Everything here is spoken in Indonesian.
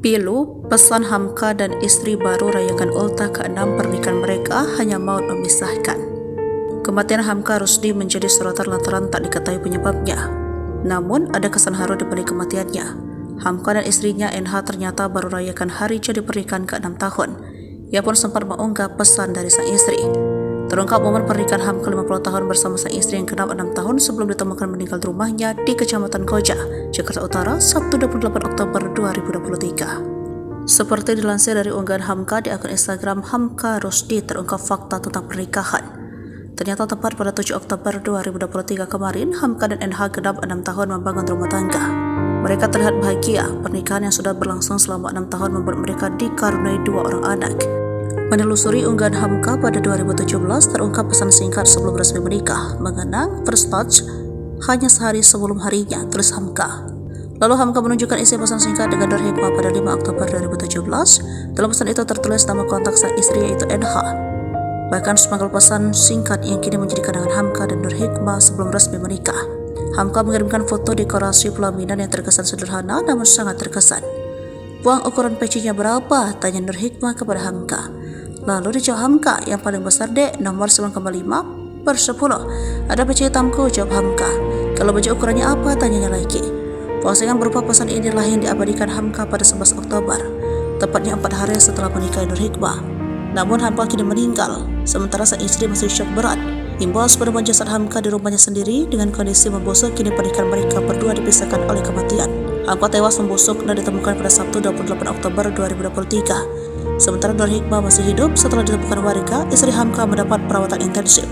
Pilu, pesan Hamka dan istri baru rayakan ultah ke-6 pernikahan mereka, hanya maut memisahkan. Kematian Hamka Rusdi menjadi sorotan lantaran tak diketahui penyebabnya. Namun, ada kesan haru di balik kematiannya. Hamka dan istrinya NH ternyata baru rayakan hari jadi pernikahan ke-6 tahun. Ia pun sempat mengunggah pesan dari sang istri. Terungkap momen pernikahan Hamka 50 tahun bersama sang istri yang genap 6 tahun sebelum ditemukan meninggal di rumahnya di Kecamatan Koja, Jakarta Utara, Sabtu 28 Oktober 2023. Seperti dilansir dari unggahan Hamka di akun Instagram Hamka Rusdi, terungkap fakta tentang pernikahan. Ternyata tepat pada 7 Oktober 2023 kemarin, Hamka dan NH genap 6 tahun membangun rumah tangga. Mereka terlihat bahagia. Pernikahan yang sudah berlangsung selama 6 tahun membuat mereka dikaruniai 2 orang anak. Menelusuri unggahan Hamka pada 2017, terungkap pesan singkat sebelum resmi menikah, mengenang first touch hanya sehari sebelum harinya, tulis Hamka. Lalu Hamka menunjukkan isi pesan singkat dengan Nur Hikmah pada 5 Oktober 2017. Dalam pesan itu tertulis nama kontak sang istri yaitu NH. Bahkan sepenggal pesan singkat yang kini menjadi kenangan Hamka dan Nur Hikmah sebelum resmi menikah. Hamka mengirimkan foto dekorasi pelaminan yang terkesan sederhana namun sangat terkesan. "Uang ukuran pecinya berapa?" tanya Nur Hikmah kepada Hamka. Lalu dijawab Hamka, "Yang paling besar dek, nomor 9,5/10. Ada peci hitamku," jawab Hamka. "Kalau baju ukurannya apa?" tanyanya lagi. Postingan berupa pesan inilah yang diabadikan Hamka pada 11 Oktober, tepatnya 4 hari setelah menikahi Nur Hikmah. Namun Hamka kini meninggal, sementara sang istri masih syok berat. Imbas penemuan jasad Hamka di rumahnya sendiri dengan kondisi membusuk, kini pernikahan mereka berdua dipisahkan oleh kematian. Hamka tewas membusuk dan ditemukan pada Sabtu 28 Oktober 2023. Sementara Nur Hikmah masih hidup. Setelah ditemukan warga, istri Hamka mendapat perawatan intensif.